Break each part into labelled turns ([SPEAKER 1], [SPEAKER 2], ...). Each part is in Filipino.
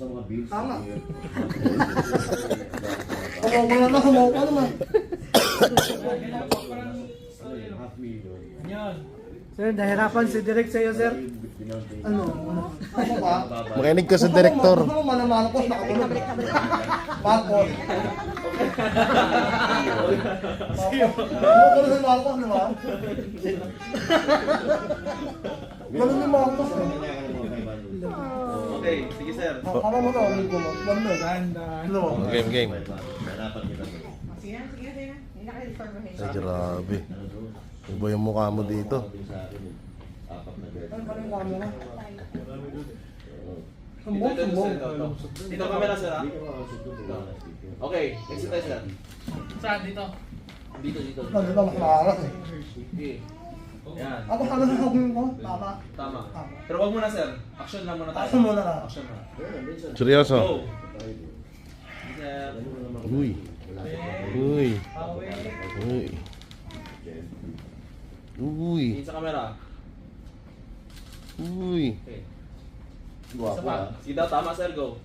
[SPEAKER 1] sa mga bills.
[SPEAKER 2] Tama. Humaw ka naman.
[SPEAKER 1] Half million.
[SPEAKER 3] Yan.
[SPEAKER 4] Sir, nahirapan si Direk sa'yo, sir.
[SPEAKER 2] Ano? Ano ba?
[SPEAKER 5] Makinig ka sa direktor.
[SPEAKER 2] Gusto mo manamangkos, nakatulog. Marcos. Ano ko sa Marcos, di ba? Ganun yung Marcos eh.
[SPEAKER 6] Okay, sige sir.
[SPEAKER 2] Kama mo na, amigo mo. Ganun eh. Ano?
[SPEAKER 5] Game.
[SPEAKER 1] Harapan kita.
[SPEAKER 7] Sige, sige. Hindi na kayo sorbahin.
[SPEAKER 5] Ay, grabe. Iba yung mukha mo dito.
[SPEAKER 1] Apat na bed.
[SPEAKER 2] Ano ba yung camera?
[SPEAKER 6] Dito, dito camera sir ha? Okay, exit tayo sir.
[SPEAKER 3] Saan dito?
[SPEAKER 6] Dito.
[SPEAKER 2] Ano ba makaras eh?
[SPEAKER 6] Okay. Yan.
[SPEAKER 2] Ako sana sasabihin ko, tama.
[SPEAKER 6] Tama. Pero wag muna sir. Action lang muna tayo.
[SPEAKER 2] Action muna na.
[SPEAKER 6] Action muna.
[SPEAKER 5] Seryoso?
[SPEAKER 6] Go. Sir.
[SPEAKER 5] Uy. Uy. Uy. Uy.
[SPEAKER 6] Tingin sa camera.
[SPEAKER 5] Uy.
[SPEAKER 6] Okay.
[SPEAKER 1] Guwapo ah.
[SPEAKER 6] Sige daw, tama sir, go.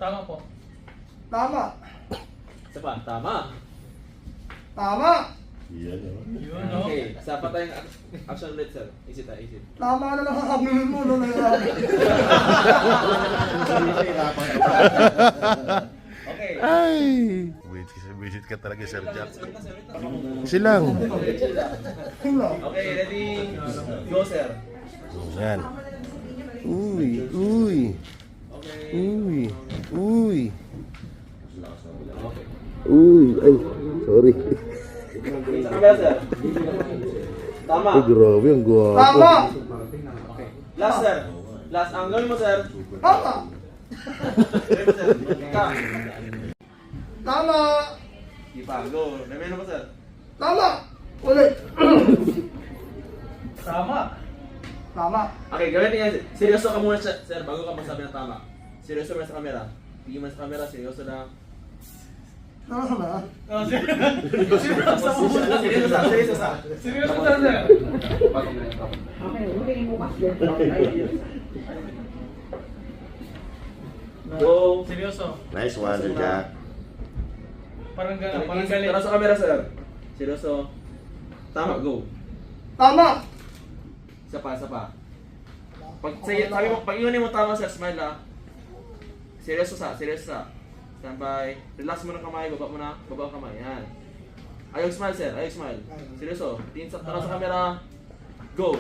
[SPEAKER 3] Tama po.
[SPEAKER 2] Tama.
[SPEAKER 6] Isa pa, tama.
[SPEAKER 2] Tama.
[SPEAKER 1] Yan oh.
[SPEAKER 3] Yun, no?
[SPEAKER 6] Okay, sa pa tayong action ulit sir. Exit tayo, exit.
[SPEAKER 2] Tama na lang sasabihin mo, no?
[SPEAKER 6] Okay.
[SPEAKER 5] Ay. Visit ka talaga, Sir Jack. Kasi lang.
[SPEAKER 6] Okay, ready? Go sir.
[SPEAKER 5] Yan. Uy. Uy.
[SPEAKER 6] Okay.
[SPEAKER 5] Uy. Uy.
[SPEAKER 6] Okay.
[SPEAKER 5] Uy. Ay, sorry.
[SPEAKER 6] Tingin sa camera sir. Tama.
[SPEAKER 5] Ay, grabe, ang gwapo.
[SPEAKER 2] Tama.
[SPEAKER 6] Okay. Last sir. Last, ang gawin mo sir.
[SPEAKER 2] Tama.
[SPEAKER 6] Ready sir. Ka.
[SPEAKER 2] Tama.
[SPEAKER 6] Di pa, go. Remember mo sir.
[SPEAKER 2] Tama. Ulit.
[SPEAKER 3] Tama.
[SPEAKER 2] Tama.
[SPEAKER 6] Okay, gawin niya. Seryoso ka muna sir bago ka magsabi ng tama. Seryoso mo sa camera. Tingin mo sa camera, seryoso na.
[SPEAKER 2] Tama na.
[SPEAKER 3] Oh, sir.
[SPEAKER 6] Seryoso sa.
[SPEAKER 3] Seryoso na, sir.
[SPEAKER 7] Okay, huwag mo kasi.
[SPEAKER 6] Go.
[SPEAKER 3] Seryoso.
[SPEAKER 1] Nice one, Sir Jack.
[SPEAKER 3] Parang gano'n, parang galing.
[SPEAKER 6] Tara sa camera sir. Seryoso. Tama, go.
[SPEAKER 2] Tama.
[SPEAKER 6] Isa pa. Sabi mo, pag iunin mo tama sir, smile ha. Seryoso sa. Stand by. Relax mo ng kamay, baba ang kamay. Yan. Ayaw smile sir, ayaw smile. Seryoso. Tingin sa, tara sa camera. Go.